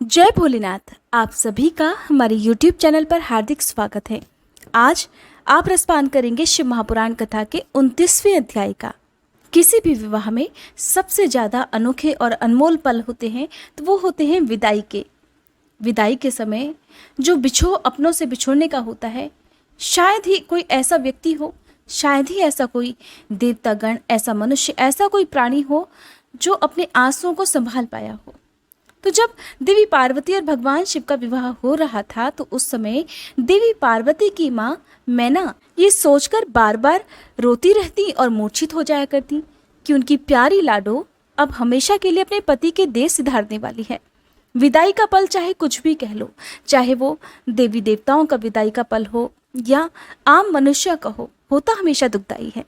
जय भोलेनाथ। आप सभी का हमारे YouTube चैनल पर हार्दिक स्वागत है। आज आप रसपान करेंगे शिव महापुराण कथा के 29वें अध्याय का। किसी भी विवाह में सबसे ज़्यादा अनोखे और अनमोल पल होते हैं तो वो होते हैं विदाई के समय जो बिछोह अपनों से बिछोड़ने का होता है। शायद ही कोई ऐसा व्यक्ति हो, शायद ही ऐसा कोई देवतागण, ऐसा मनुष्य, ऐसा कोई प्राणी हो जो अपने आंसुओं को संभाल पाया हो। तो जब देवी पार्वती और भगवान शिव का विवाह हो रहा था तो उस समय देवी पार्वती की माँ मैना ये सोचकर बार बार रोती रहती और मूर्छित हो जाया करती कि उनकी प्यारी लाडो अब हमेशा के लिए अपने पति के देह सिधारने वाली है। विदाई का पल चाहे कुछ भी कह लो, चाहे वो देवी देवताओं का विदाई का पल हो या आम मनुष्य का हो, होता हमेशा दुखदाई है।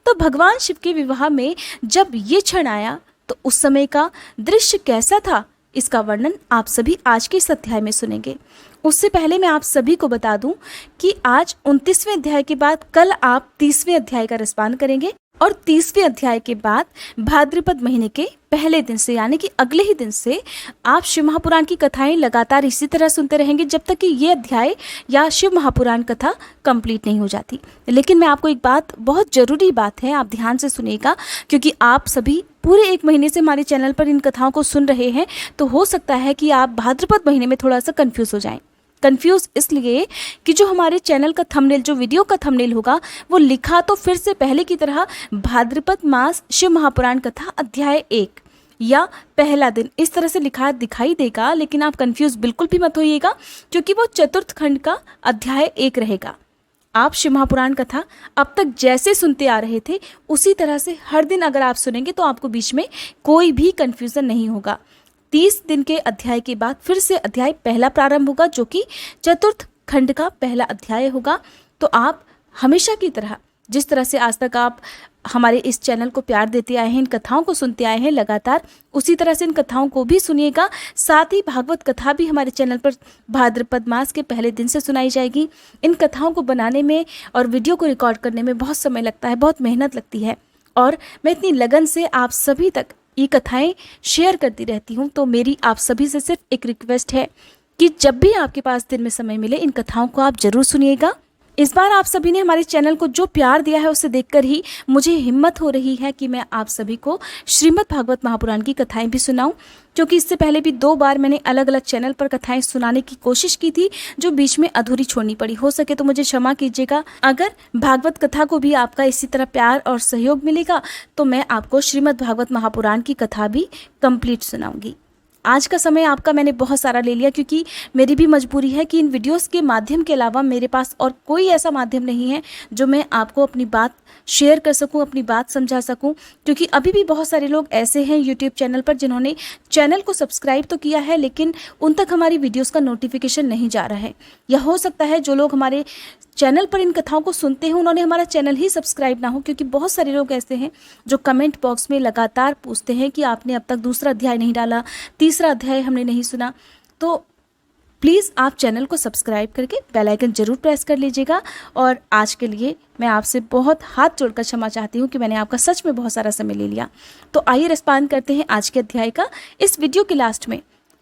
तो भगवान शिव के विवाह में जब ये क्षण आया तो उस समय का दृश्य कैसा था, इसका वर्णन आप सभी आज के इस अध्याय में सुनेंगे। उससे पहले मैं आप सभी को बता दूं कि आज 29वें अध्याय के बाद कल आप 30वें अध्याय का रसपान करेंगे और 30वें अध्याय के बाद भाद्रपद महीने के पहले दिन से यानी कि अगले ही दिन से आप शिव महापुराण की कथाएं लगातार इसी तरह सुनते रहेंगे जब तक कि ये अध्याय या शिव महापुराण कथा कंप्लीट नहीं हो जाती। लेकिन मैं आपको एक बात, बहुत ज़रूरी बात है, आप ध्यान से सुनिएगा, क्योंकि आप सभी पूरे एक महीने से हमारे चैनल पर इन कथाओं को सुन रहे हैं तो हो सकता है कि आप भाद्रपद महीने में थोड़ा सा कंफ्यूज हो जाएं। कंफ्यूज इसलिए कि जो हमारे चैनल का थंबनेल, जो वीडियो का थंबनेल होगा वो लिखा तो फिर से पहले की तरह भाद्रपद मास शिव महापुराण कथा अध्याय 1 या पहला दिन इस तरह से लिखा दिखाई देगा, लेकिन आप कंफ्यूज बिल्कुल भी मत होइएगा क्योंकि वो चतुर्थ खंड का अध्याय 1 रहेगा। आप शिव महापुराण कथा अब तक जैसे सुनते आ रहे थे उसी तरह से हर दिन अगर आप सुनेंगे तो आपको बीच में कोई भी कंफ्यूजन नहीं होगा। 30 दिन के अध्याय के बाद फिर से अध्याय पहला प्रारंभ होगा जो कि चतुर्थ खंड का पहला अध्याय होगा। तो आप हमेशा की तरह जिस तरह से आज तक आप हमारे इस चैनल को प्यार देते आए हैं, इन कथाओं को सुनते आए हैं लगातार, उसी तरह से इन कथाओं को भी सुनिएगा। साथ ही भागवत कथा भी हमारे चैनल पर भाद्रपद मास के पहले दिन से सुनाई जाएगी। इन कथाओं को बनाने में और वीडियो को रिकॉर्ड करने में बहुत समय लगता है, बहुत मेहनत लगती है और मैं इतनी लगन से आप सभी तक ये कथाएं शेयर करती रहती हूँ। तो मेरी आप सभी से सिर्फ एक रिक्वेस्ट है कि जब भी आपके पास दिन में समय मिले इन कथाओं को आप जरूर सुनिएगा। इस बार आप सभी ने हमारे चैनल को जो प्यार दिया है उसे देखकर ही मुझे हिम्मत हो रही है कि मैं आप सभी को श्रीमद् भागवत महापुराण की कथाएं भी सुनाऊं, क्योंकि इससे पहले भी 2 बार मैंने अलग अलग चैनल पर कथाएं सुनाने की कोशिश की थी जो बीच में अधूरी छोड़नी पड़ी। हो सके तो मुझे क्षमा कीजिएगा। अगर भागवत कथा को भी आपका इसी तरह प्यार और सहयोग मिलेगा तो मैं आपको श्रीमद् भागवत महापुराण की कथा भी कंप्लीट सुनाऊंगी। आज का समय आपका मैंने बहुत सारा ले लिया क्योंकि मेरी भी मजबूरी है कि इन वीडियोस के माध्यम के अलावा मेरे पास और कोई ऐसा माध्यम नहीं है जो मैं आपको अपनी बात शेयर कर सकूं, अपनी बात समझा सकूं। क्योंकि अभी भी बहुत सारे लोग ऐसे हैं यूट्यूब चैनल पर जिन्होंने चैनल को सब्सक्राइब तो किया है लेकिन उन तक हमारी वीडियोज़ का नोटिफिकेशन नहीं जा रहा है। या हो सकता है जो लोग हमारे चैनल पर इन कथाओं को सुनते हैं उन्होंने हमारा चैनल ही सब्सक्राइब ना हो, क्योंकि बहुत सारे लोग ऐसे हैं जो कमेंट बॉक्स में लगातार पूछते हैं कि आपने अब तक दूसरा अध्याय नहीं डाला, तीसरा अध्याय हमने नहीं सुना। तो प्लीज़ आप चैनल को सब्सक्राइब करके बेल आइकन जरूर प्रेस कर लीजिएगा। और आज के लिए मैं आपसे बहुत हाथ जोड़कर क्षमा चाहती हूँ कि मैंने आपका सच में बहुत सारा समय ले लिया। तो आइए रसपान करते हैं आज के अध्याय का। इस वीडियो के लास्ट में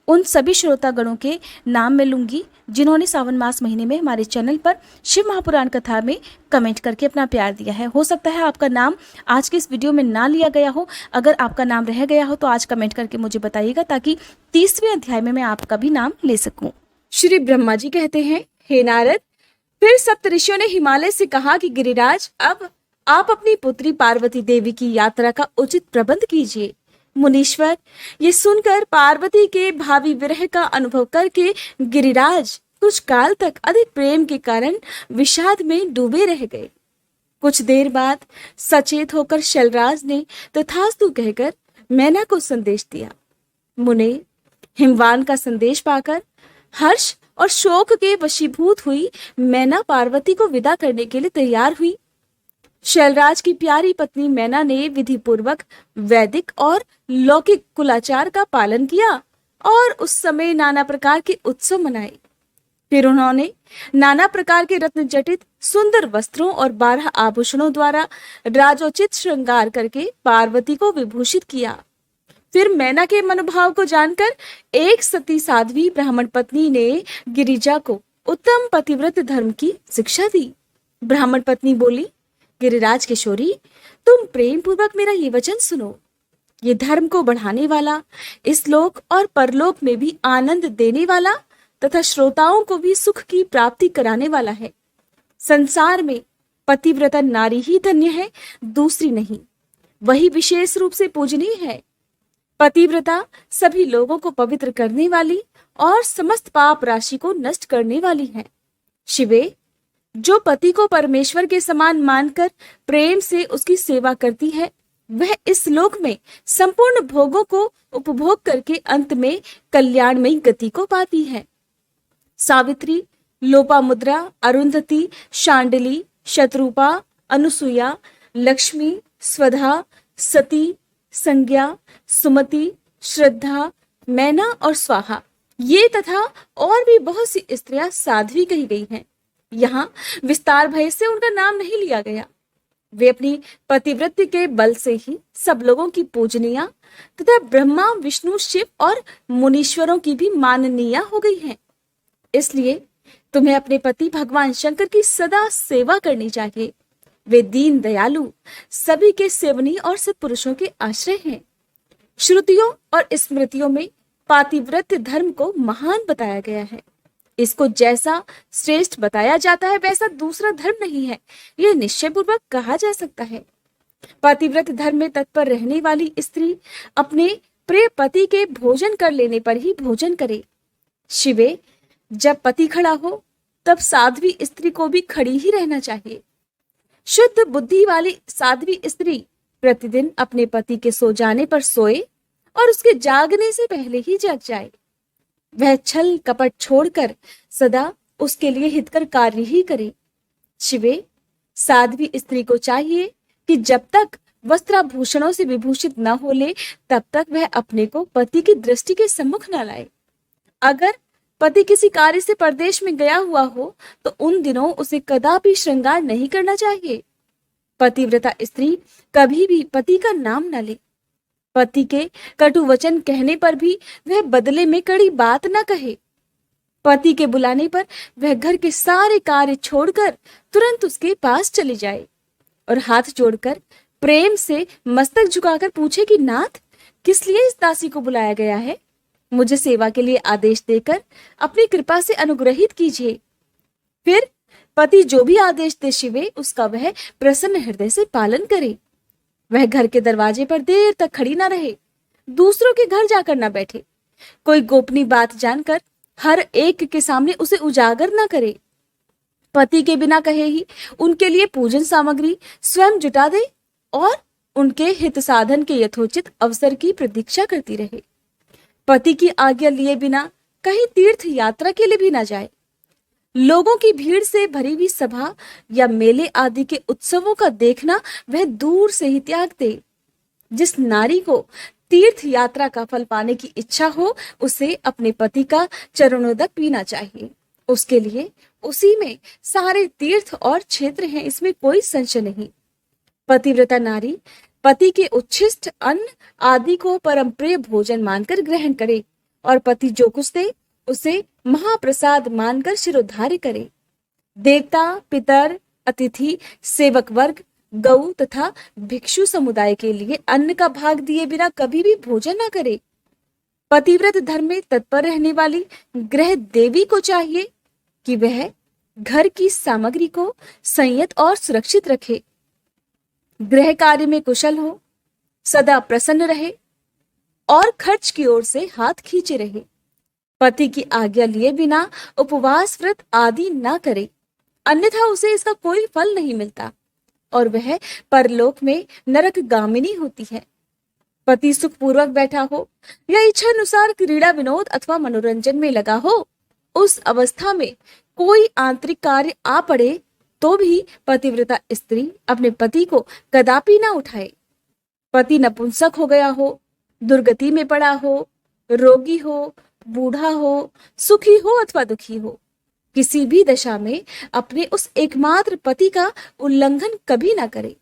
उन सभी श्रोतागणों के नाम मैं लूँगी जिन्होंने सावन मास महीने में हमारे चैनल पर शिव महापुराण कथा में कमेंट करके अपना प्यार दिया है। हो सकता है आपका नाम आज के इस वीडियो में ना लिया गया हो। अगर आपका नाम रह गया हो तो आज कमेंट करके मुझे बताइएगा ताकि 30वें अध्याय में मैं आपका भी नाम ले सकूं। श्री ब्रह्मा जी कहते हैं, हे नारद, फिर सप्तऋषियों ने हिमालय से कहा कि गिरिराज, अब आप अपनी पुत्री पार्वती देवी की यात्रा का उचित प्रबंध कीजिए। मुनीश्वर, ये सुनकर पार्वती के भावी विरह का अनुभव करके गिरिराज कुछ काल तक अधिक प्रेम के कारण विषाद में डूबे रह गए। कुछ देर बाद सचेत होकर शैलराज ने तथास्तु कहकर मैना को संदेश दिया। मुने, हिमवान का संदेश पाकर हर्ष और शोक के वशीभूत हुई मैना पार्वती को विदा करने के लिए तैयार हुई। शैलराज की प्यारी पत्नी मैना ने विधि पूर्वक वैदिक और लौकिक कुलाचार का पालन किया और उस समय नाना प्रकार के उत्सव मनाए। फिर उन्होंने नाना प्रकार के रत्न जटित सुंदर वस्त्रों और 12 आभूषणों द्वारा राजोचित श्रृंगार करके पार्वती को विभूषित किया। फिर मैना के मनोभाव को जानकर एक सती साध्वी ब्राह्मण पत्नी ने गिरिजा को उत्तम पतिव्रत धर्म की शिक्षा दी। ब्राह्मण पत्नी बोली, गिरिराज किशोरी, तुम प्रेम पूर्वक मेरा ये वचन सुनो। ये धर्म को बढ़ाने वाला, इस लोक और परलोक में भी आनंद देने वाला तथा श्रोताओं को भी सुख की प्राप्ति कराने वाला है। संसार में पतिव्रता नारी ही धन्य है, दूसरी नहीं। वही विशेष रूप से पूजनीय है। पतिव्रता सभी लोगों को पवित्र करने वाली और समस्त पाप राशि को नष्ट करने वाली है। शिवे, जो पति को परमेश्वर के समान मानकर प्रेम से उसकी सेवा करती है, वह इस लोक में संपूर्ण भोगों को उपभोग करके अंत में कल्याणमयी गति को पाती है। सावित्री, लोपामुद्रा, अरुंधति, शांडिली, शत्रुपा, अनुसुया, लक्ष्मी, स्वधा, सती, संज्ञा, सुमति, श्रद्धा, मैना और स्वाहा, ये तथा और भी बहुत सी स्त्रियां साध्वी कही गई हैं। यहाँ विस्तार भय से उनका नाम नहीं लिया गया। वे अपनी पतिव्रत्य के बल से ही सब लोगों की पूजनीय तथा ब्रह्मा, विष्णु, शिव और मुनीश्वरों की भी माननीय हो गई हैं। इसलिए तुम्हें अपने पति भगवान शंकर की सदा सेवा करनी चाहिए। वे दीन दयालु, सभी के सेवनी और सत्पुरुषों के आश्रय हैं। श्रुतियों और स्मृतियों में पातिव्रत्य धर्म को महान बताया गया है। इसको जैसा श्रेष्ठ बताया जाता है वैसा दूसरा धर्म नहीं है, यह निश्चय पूर्वक कहा जा सकता है। पतिव्रत धर्म में तत्पर रहने वाली स्त्री अपने प्रिय पति के भोजन कर लेने पर ही भोजन करे। शिवे, जब पति खड़ा हो तब साध्वी स्त्री को भी खड़ी ही रहना चाहिए। शुद्ध बुद्धि वाली साध्वी स्त्री प्रतिदिन अपने पति के सो जाने पर सोए और उसके जागने से पहले ही जग जाए। वह छल कपट छोड़कर सदा उसके लिए हितकर कार्य ही करे। शिवे, साध्वी स्त्री को चाहिए कि जब तक वस्त्राभूषणों से विभूषित न हो ले तब तक वह अपने को पति की दृष्टि के सम्मुख न लाए। अगर पति किसी कार्य से परदेश में गया हुआ हो तो उन दिनों उसे कदापि श्रृंगार नहीं करना चाहिए। पतिव्रता स्त्री कभी भी पति का नाम न ले। पति के कटु वचन कहने पर भी वह बदले में कड़ी बात न कहे। पति के बुलाने पर वह घर के सारे कार्य छोड़कर तुरंत उसके पास चली जाए और हाथ जोड़कर प्रेम से मस्तक झुकाकर पूछे कि नाथ, किस लिए इस दासी को बुलाया गया है? मुझे सेवा के लिए आदेश देकर अपनी कृपा से अनुग्रहित कीजिए। फिर पति जो भी आदेश दे शिवे, उसका वह प्रसन्न हृदय से पालन करे। वह घर के दरवाजे पर देर तक खड़ी ना रहे, दूसरों के घर जाकर ना बैठे, कोई गोपनीय बात जानकर हर एक के सामने उसे उजागर ना करे। पति के बिना कहे ही उनके लिए पूजन सामग्री स्वयं जुटा दे और उनके हित साधन के यथोचित अवसर की प्रतीक्षा करती रहे। पति की आज्ञा लिए बिना कहीं तीर्थ यात्रा के लिए भी ना जाए। लोगों की भीड़ से भरी हुई सभा या मेले आदि के उत्सवों का देखना वह दूर से ही त्याग दे। जिस नारी को तीर्थ यात्रा का फल पाने की इच्छा हो उसे अपने पति का चरणोदक पीना चाहिए। उसके लिए उसी में सारे तीर्थ और क्षेत्र हैं, इसमें कोई संशय नहीं। पतिव्रता नारी पति के उच्छिष्ट अन्न आदि को परम प्रिय भोजन मानकर ग्रहण करे और पति जो कुछ दे उसे महाप्रसाद मानकर शिरोधार्य करे। देवता, पितर, अतिथि, सेवक वर्ग, गौ तथा भिक्षु समुदाय के लिए अन्न का भाग दिए बिना कभी भी भोजन न करे। पतिव्रत धर्म में तत्पर रहने वाली गृह देवी को चाहिए कि वह घर की सामग्री को संयत और सुरक्षित रखे, गृह कार्य में कुशल हो, सदा प्रसन्न रहे और खर्च की ओर से हाथ खींचे रहे। पति की आज्ञा लिए बिना उपवास व्रत आदि ना करे, अन्यथा उसे इसका कोई फल नहीं मिलता और वह परलोक में नरक गामिनी होती है। पति सुखपूर्वक बैठा हो या इच्छा अनुसार क्रीड़ा विनोद अथवा मनोरंजन में लगा हो, उस अवस्था में कोई आंतरिक कार्य आ पड़े तो भी पतिव्रता स्त्री अपने पति को कदापि ना उठाए। पति नपुंसक हो गया हो, दुर्गति में पड़ा हो, रोगी हो, बूढ़ा हो, सुखी हो अथवा दुखी हो, किसी भी दशा में अपने उस एकमात्र पति का उल्लंघन कभी ना करे।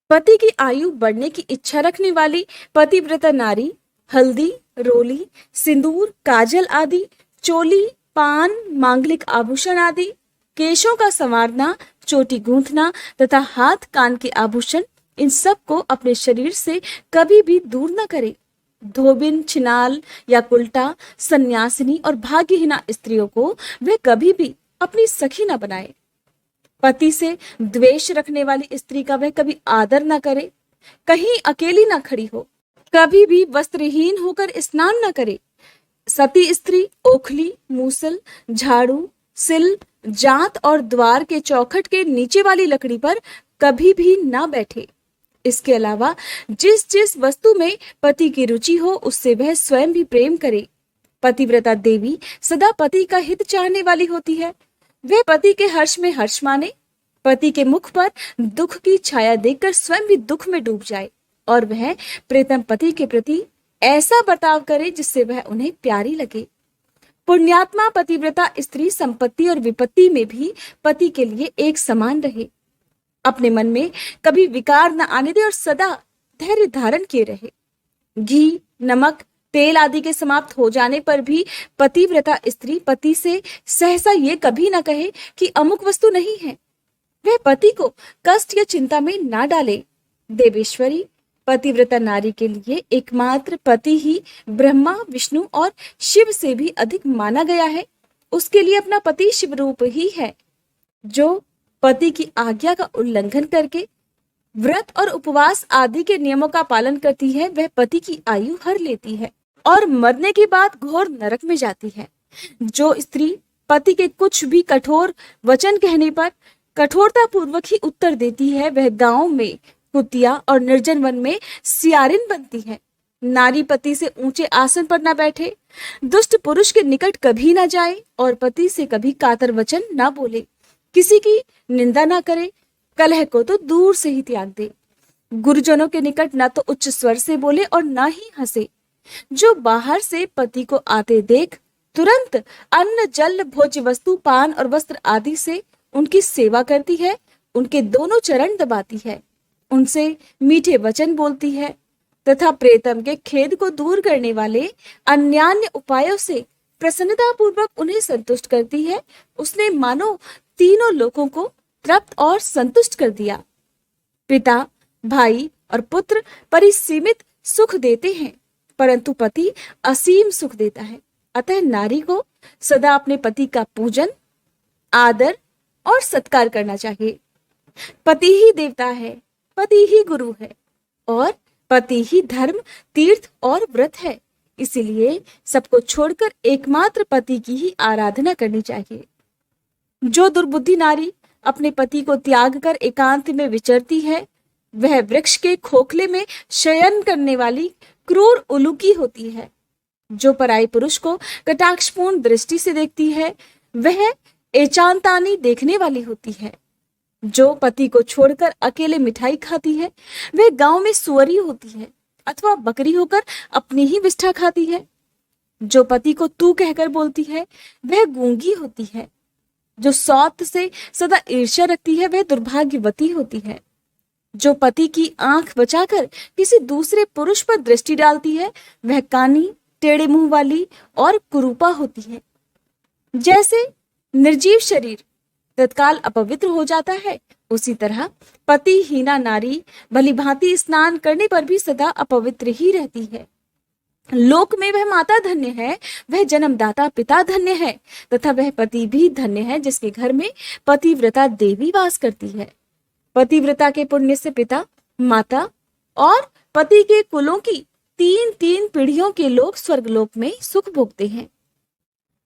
पति की आयु बढ़ने की इच्छा रखने वाली पतिव्रता नारी हल्दी, रोली, सिंदूर, काजल आदि, चोली, पान, मांगलिक आभूषण आदि, केशों का संवारना, चोटी गूंथना तथा हाथ कान के आभूषण, इन सब को अपने शरीर से कभी भी दूर न करे। धोबिन, छिनाल या कुल्टा, सन्यासिनी और भाग्यहीना स्त्रियों को वे कभी भी अपनी सखी न बनाए। पति से द्वेष रखने वाली स्त्री का वह कभी आदर न करे, कहीं अकेली न खड़ी हो, कभी भी वस्त्रहीन होकर स्नान न करे। सती स्त्री ओखली, मूसल, झाड़ू, सिल, जांत और द्वार के चौखट के नीचे वाली लकड़ी पर कभी भी ना बैठे। इसके अलावा जिस जिस वस्तु में पति की रुचि हो उससे वह स्वयं भी प्रेम करे। पतिव्रता देवी सदा पति का हित चाहने वाली होती है। वह पति के हर्ष में हर्ष माने, पति के मुख पर दुख की छाया देखकर स्वयं भी दुख में डूब जाए और वह प्रीतम पति के प्रति ऐसा बर्ताव करे जिससे वह उन्हें प्यारी लगे। पुण्यात्मा पतिव्रता स्त्री संपत्ति और विपत्ति में भी पति के लिए एक समान रहे, अपने मन में कभी विकार न आने दे और सदा धैर्य धारण किए रहे। घी, नमक, तेल आदि के समाप्त हो जाने पर भी पतिव्रता स्त्री पति से सहसा ये कभी न कहे कि अमुक वस्तु नहीं है। वह पति को कष्ट या चिंता में ना डाले। देवेश्वरी पतिव्रता नारी के लिए एकमात्र पति ही ब्रह्मा, विष्णु और शिव से भी अधिक माना गया है। उसके लिए अपना पति शिव रूप ही है। जो पति की आज्ञा का उल्लंघन करके व्रत और उपवास आदि के नियमों का पालन करती है, वह पति की आयु हर लेती है और मरने के बाद घोर नरक में जाती है। जो स्त्री पति के कुछ भी कठोर वचन कहने पर कठोरता पूर्वक ही उत्तर देती है, वह गांव में कुतिया और निर्जन वन में सियारिन बनती है। नारी पति से ऊंचे आसन पर ना बैठे, दुष्ट पुरुष के निकट कभी ना जाए और पति से कभी कातर वचन ना बोले, किसी की निंदा ना करे, कलह को तो दूर से ही त्याग दे। गुरुजनों के निकट ना तो उच्च स्वर से बोले और ना ही हंसे। जो बाहर से पति को आते देख तुरंत अन्न, जल, भोज्य वस्तु, पान और वस्त्र आदि से उनकी सेवा करती है, उनके दोनों चरण दबाती है, उनसे मीठे वचन बोलती है तथा प्रेतम के खेद को दूर करने वाले अन्यान्य उपायों से प्रसन्नता पूर्वक उन्हें संतुष्ट करती है, उसने मानो तीनों लोगों को तृप्त और संतुष्ट कर दिया। पिता, भाई और पुत्र परिसीमित सुख देते हैं, परंतु पति असीम सुख देता है। अतः नारी को सदा अपने पति का पूजन, आदर और सत्कार करना चाहिए। पति ही देवता है, पति ही गुरु है और पति ही धर्म, तीर्थ और व्रत है। इसीलिए सबको छोड़कर एकमात्र पति की ही आराधना करनी चाहिए। जो दुर्बुद्धि नारी अपने पति को त्याग कर एकांत में विचरती है, वह वृक्ष के खोखले में शयन करने वाली क्रूर उलूकी होती है। जो पराई पुरुष को कटाक्षपूर्ण दृष्टि से देखती है, वह एचांतानी देखने वाली होती है। जो पति को छोड़कर अकेले मिठाई खाती है, वह गांव में सुअरी होती है अथवा बकरी होकर अपनी ही विष्ठा खाती है। जो पति को तू कहकर बोलती है, वह गूंगी होती है। जो सौत से सदा ईर्ष्या रखती है, वह दुर्भाग्यवती होती है। जो पति की आंख बचाकर किसी दूसरे पुरुष पर दृष्टि डालती है, वह कानी, टेढ़े मुंह वाली और कुरूपा होती है। जैसे निर्जीव शरीर तत्काल अपवित्र हो जाता है, उसी तरह पतिहीना नारी भली भांति स्नान करने पर भी सदा अपवित्र ही रहती है। लोक में वह माता धन्य है, वह जन्मदाता पिता धन्य है तथा वह पति भी धन्य है जिसके घर में पतिव्रता देवी वास करती है। पतिव्रता के पुण्य से पिता, माता और पति के कुलों की 3-3 पीढ़ियों के लोग स्वर्गलोक में सुख भोगते हैं।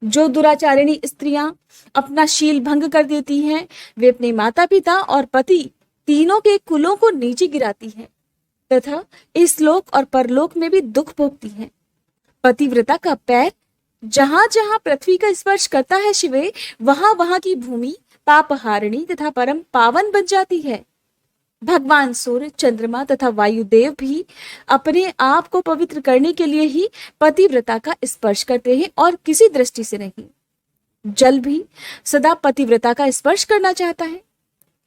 जो दुराचारिणी स्त्रियां अपना शील भंग कर देती हैं, वे अपने माता पिता और पति तीनों के कुलों को नीचे गिराती हैं तथा इस लोक और परलोक में भी दुख भोगती हैं। पतिव्रता का पैर जहां जहां पृथ्वी का स्पर्श करता है शिवे, वहां वहां की भूमि पापहारिणी तथा परम पावन बन जाती है। भगवान सूर्य, चंद्रमा तथा वायुदेव भी अपने आप को पवित्र करने के लिए ही पतिव्रता का स्पर्श करते हैं और किसी दृष्टि से नहीं। जल भी सदा पतिव्रता का स्पर्श करना चाहता है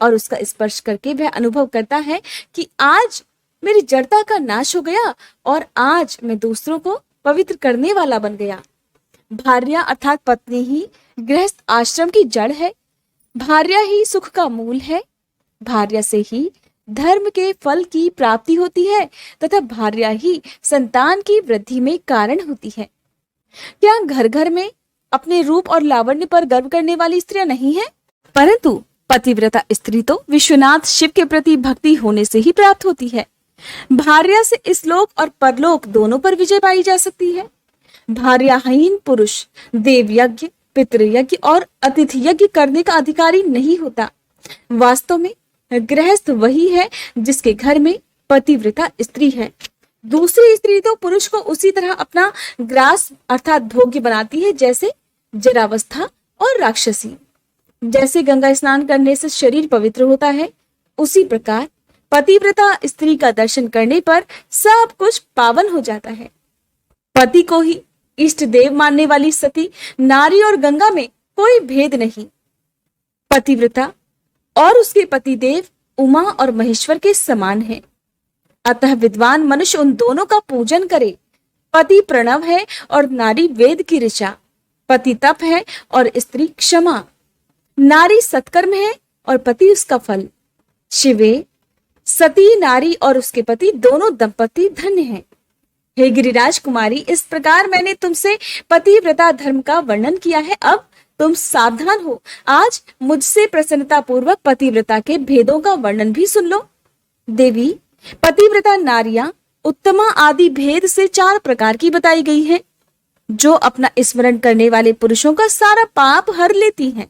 और उसका स्पर्श करके वह अनुभव करता है कि आज मेरी जड़ता का नाश हो गया और आज मैं दूसरों को पवित्र करने वाला बन गया। भार्या अर्थात पत्नी ही गृहस्थ आश्रम की जड़ है। भार्या ही सुख का मूल है। भार्या से ही धर्म के फल की प्राप्ति होती है तथा भार्या ही संतान की वृद्धि में कारण होती है। क्या घर घर में अपने रूप और लावण्य पर गर्व करने वाली स्त्रियां नहीं है? परंतु पतिव्रता स्त्री तो विश्वनाथ शिव के प्रति भक्ति होने से ही प्राप्त होती है। भार्या से इस लोक और परलोक दोनों पर विजय पाई जा सकती है। भार्याहीन पुरुष देव यज्ञ, पितृयज्ञ और अतिथि यज्ञ करने का अधिकारी नहीं होता। वास्तव में गृहस्थ वही है जिसके घर में पतिव्रता स्त्री है। दूसरी स्त्री तो पुरुष को उसी तरह अपना ग्रास अर्थात भोग्य बनाती है जैसे जरावस्था और राक्षसी। जैसे गंगा स्नान करने से शरीर पवित्र होता है, उसी प्रकार पतिव्रता स्त्री का दर्शन करने पर सब कुछ पावन हो जाता है। पति को ही इष्ट देव मानने वाली सती नारी और गंगा में कोई भेद नहीं। पतिव्रता और उसके पतिदेव उमा और महेश्वर के समान है। अतः विद्वान मनुष्य उन दोनों का पूजन करे। पति प्रणव है और नारी वेद की ऋचा। पति तप है और स्त्री क्षमा। नारी सत्कर्म है और पति उसका फल। शिवे, सती नारी और उसके पति दोनों दंपति धन्य हैं। हे गिरिराज कुमारी, इस प्रकार मैंने तुमसे पतिव्रता धर्म का वर्णन किया है। अब तुम सावधान हो। आज मुझसे प्रसन्नता पूर्वक पतिव्रता के भेदों का वर्णन भी सुन लो। देवी, पतिव्रता नारियां उत्तमा आदि भेद से 4 प्रकार की बताई गई है, जो अपना स्मरण करने वाले पुरुषों का सारा पाप हर लेती हैं।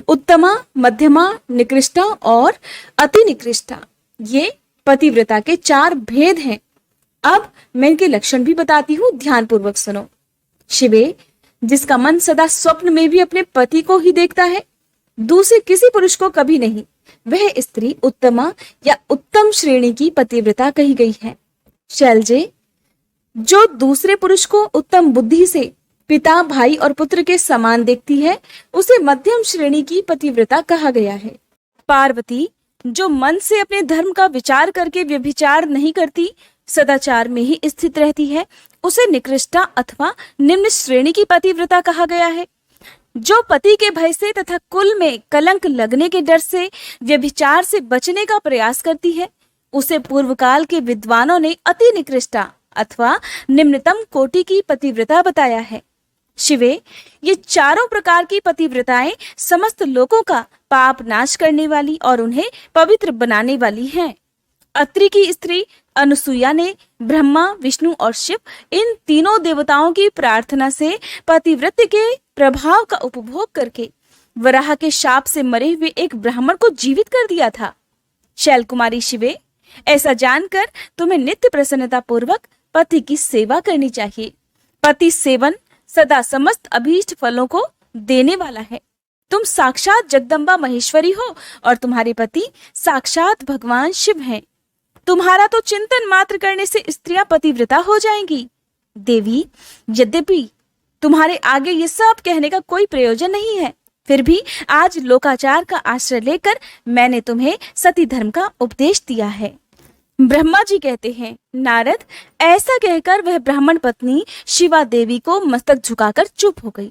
उत्तमा, मध्यमा, निकृष्टा और अति निकृष्टा, ये पतिव्रता के 4 भेद हैं। अब मैं इनके लक्षण भी बताती हूँ, ध्यान पूर्वक सुनो। शिवे, जिसका मन सदा स्वप्न में भी अपने पति को ही देखता है, दूसरे किसी पुरुष को कभी नहीं, वह स्त्री उत्तमा या उत्तम श्रेणी की पतिव्रता कही गई है। शैलजे, जो दूसरे पुरुष को उत्तम बुद्धि से पिता, भाई और पुत्र के समान देखती है, उसे मध्यम श्रेणी की पतिव्रता कहा गया है। पार्वती, जो मन से अपने धर्म का विचार करके व्यभिचार नहीं करती, सदाचार में ही स्थित रहती है, उसे निकृष्टा अथवा निम्न श्रेणी की पतिव्रता कहा गया है। जो पति के भय से तथा कुल में कलंक लगने के डर से व्यभिचार से बचने का प्रयास करती है, उसे पूर्व काल के विद्वानों ने अति निकृष्टा अथवा निम्नतम कोटि की पतिव्रता बताया है। शिवे, ये चारों प्रकार की पतिव्रताएं समस्त लोगों का पाप नाश करने वाली और उन्हें पवित्र बनाने वाली हैं। अत्रि की स्त्री अनुसुईया ने ब्रह्मा, विष्णु और शिव इन तीनों देवताओं की प्रार्थना से पतिव्रत के प्रभाव का उपभोग करके वराह के शाप से मरे हुए एक ब्राह्मण को जीवित कर दिया था। शैल कुमारी शिवे, ऐसा जानकर तुम्हें नित्य प्रसन्नता पूर्वक पति की सेवा करनी चाहिए। पति सेवन सदा समस्त अभीष्ट फलों को देने वाला है। तुम साक्षात जगदम्बा महेश्वरी हो और तुम्हारे पति साक्षात भगवान शिव हैं। तुम्हारा तो चिंतन मात्र करने से स्त्रियां पतिव्रता हो जाएंगी। देवी, यद्यपि तुम्हारे आगे ये सब कहने का कोई प्रयोजन नहीं है, फिर भी आज लोकाचार का आश्रय लेकर मैंने तुम्हें सती धर्म का उपदेश दिया है। ब्रह्मा जी कहते हैं, नारद, ऐसा कहकर वह ब्राह्मण पत्नी शिवा देवी को मस्तक झुकाकर चुप हो गई।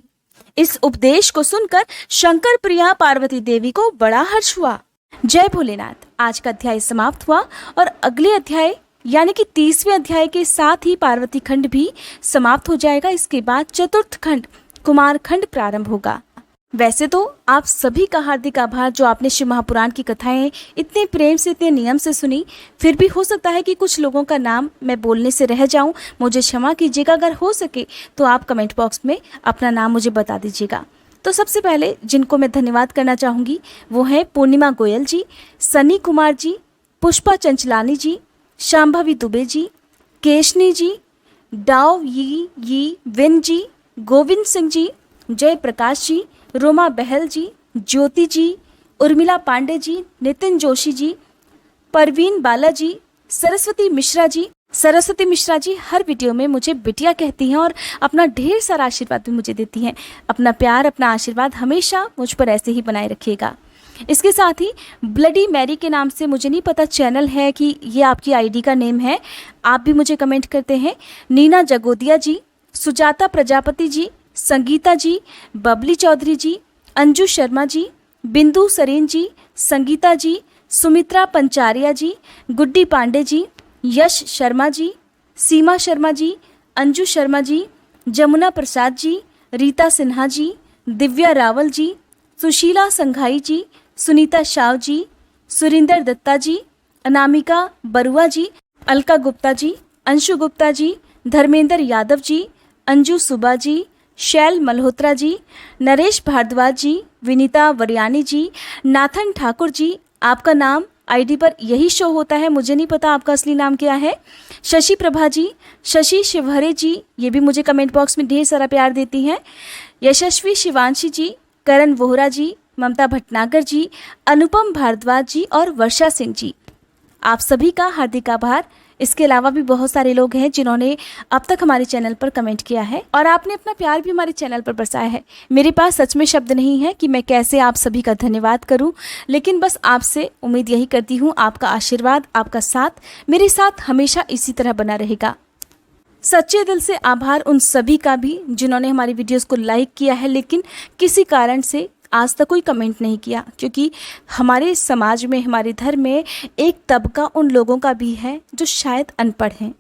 इस उपदेश को सुनकर शंकर प्रिया पार्वती देवी को बड़ा हर्ष हुआ। जय भोलेनाथ। आज का अध्याय समाप्त हुआ और अगले अध्याय यानी कि 30वें अध्याय के साथ ही पार्वती खंड भी समाप्त हो जाएगा। इसके बाद चतुर्थ खंड कुमार खंड प्रारंभ होगा। वैसे तो आप सभी का हार्दिक आभार जो आपने शिव महापुराण की कथाएं इतने प्रेम से, इतने नियम से सुनी। फिर भी हो सकता है कि कुछ लोगों का नाम मैं बोलने से रह जाऊं, मुझे क्षमा कीजिएगा। अगर हो सके तो आप कमेंट बॉक्स में अपना नाम मुझे बता दीजिएगा। तो सबसे पहले जिनको मैं धन्यवाद करना चाहूँगी वो हैं पूर्णिमा गोयल जी, सनी कुमार जी, पुष्पा चंचलानी जी, शांभवी दुबे जी, केशनी जी, डाव यी विन जी, गोविंद सिंह जी, जय प्रकाश जी, रोमा बहल जी, ज्योति जी, उर्मिला पांडे जी, नितिन जोशी जी, परवीन बाला जी, सरस्वती मिश्रा जी हर वीडियो में मुझे बिटिया कहती हैं और अपना ढेर सारा आशीर्वाद भी मुझे देती हैं। अपना प्यार, अपना आशीर्वाद हमेशा मुझ पर ऐसे ही बनाए रखिएगा। इसके साथ ही ब्लडी मैरी के नाम से, मुझे नहीं पता चैनल है कि ये आपकी आईडी का नेम है, आप भी मुझे कमेंट करते हैं। नीना जगोदिया जी, सुजाता प्रजापति जी, संगीता जी, बबली चौधरी जी, अंजू शर्मा जी, बिंदु सरेन जी, संगीता जी, सुमित्रा पंचारिया जी, गुड्डी पांडे जी, यश शर्मा जी, सीमा शर्मा जी, अंजू शर्मा जी, जमुना प्रसाद जी, रीता सिन्हा जी, दिव्या रावल जी, सुशीला संघाई जी, सुनीता शाव जी, सुरिंदर दत्ता जी, अनामिका बरुआ जी, अलका गुप्ता जी, अंशु गुप्ता जी, धर्मेंद्र यादव जी, अंजू सुबा जी, शैल मल्होत्रा जी, नरेश भारद्वाज जी, विनीता वरियानी जी, नाथन ठाकुर जी, आपका नाम आईडी पर यही शो होता है, मुझे नहीं पता आपका असली नाम क्या है। शशि प्रभा जी, शशि शिवहरे जी, ये भी मुझे कमेंट बॉक्स में ढेर सारा प्यार देती हैं। यशस्वी शिवांशी जी, करण वोहरा जी, ममता भटनागर जी, अनुपम भारद्वाज जी और वर्षा सिंह जी, आप सभी का हार्दिक आभार। इसके अलावा भी बहुत सारे लोग हैं जिन्होंने अब तक हमारे चैनल पर कमेंट किया है और आपने अपना प्यार भी हमारे चैनल पर बरसाया है। मेरे पास सच में शब्द नहीं है कि मैं कैसे आप सभी का धन्यवाद करूं, लेकिन बस आपसे उम्मीद यही करती हूं, आपका आशीर्वाद, आपका साथ मेरे साथ हमेशा इसी तरह बना रहेगा। सच्चे दिल से आभार उन सभी का भी जिन्होंने हमारी वीडियोस को लाइक किया है, लेकिन किसी कारण से आज तक कोई कमेंट नहीं किया, क्योंकि हमारे समाज में, हमारे धर्म में एक तबका उन लोगों का भी है जो शायद अनपढ़ हैं।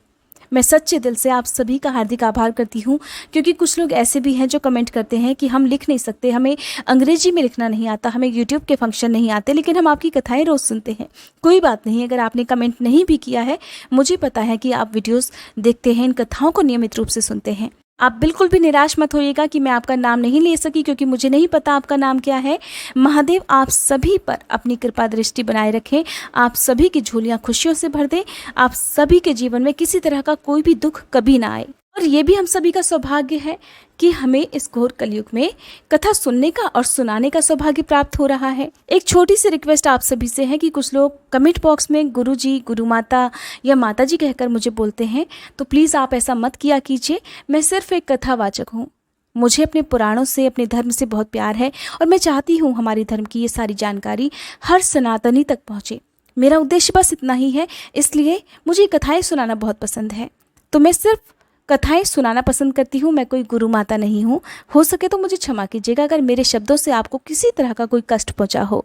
मैं सच्चे दिल से आप सभी का हार्दिक आभार करती हूँ, क्योंकि कुछ लोग ऐसे भी हैं जो कमेंट करते हैं कि हम लिख नहीं सकते, हमें अंग्रेजी में लिखना नहीं आता, हमें यूट्यूब के फंक्शन नहीं आते, लेकिन हम आपकी कथाएं रोज़ सुनते हैं। कोई बात नहीं, अगर आपने कमेंट नहीं भी किया है, मुझे पता है कि आप वीडियोस देखते हैं, इन कथाओं को नियमित रूप से सुनते हैं। आप बिल्कुल भी निराश मत होइएगा कि मैं आपका नाम नहीं ले सकी, क्योंकि मुझे नहीं पता आपका नाम क्या है। महादेव आप सभी पर अपनी कृपा दृष्टि बनाए रखें, आप सभी की झोलियां खुशियों से भर दें, आप सभी के जीवन में किसी तरह का कोई भी दुख कभी ना आए। और ये भी हम सभी का सौभाग्य है कि हमें इस घोर कलयुग में कथा सुनने का और सुनाने का सौभाग्य प्राप्त हो रहा है। एक छोटी सी रिक्वेस्ट आप सभी से है कि कुछ लोग कमेंट बॉक्स में गुरुजी, गुरु माता या माता जी कहकर मुझे बोलते हैं, तो प्लीज़ आप ऐसा मत किया कीजिए। मैं सिर्फ एक कथावाचक हूँ, मुझे अपने पुराणों से, अपने धर्म से बहुत प्यार है और मैं चाहती हूँ हमारे धर्म की ये सारी जानकारी हर सनातनी तक पहुँचे। मेरा उद्देश्य बस इतना ही है, इसलिए मुझे कथाएँ सुनाना बहुत पसंद है। तो मैं सिर्फ कथाएं सुनाना पसंद करती हूँ, मैं कोई गुरु माता नहीं हूँ। हो सके तो मुझे क्षमा कीजिएगा अगर मेरे शब्दों से आपको किसी तरह का कोई कष्ट पहुँचा हो।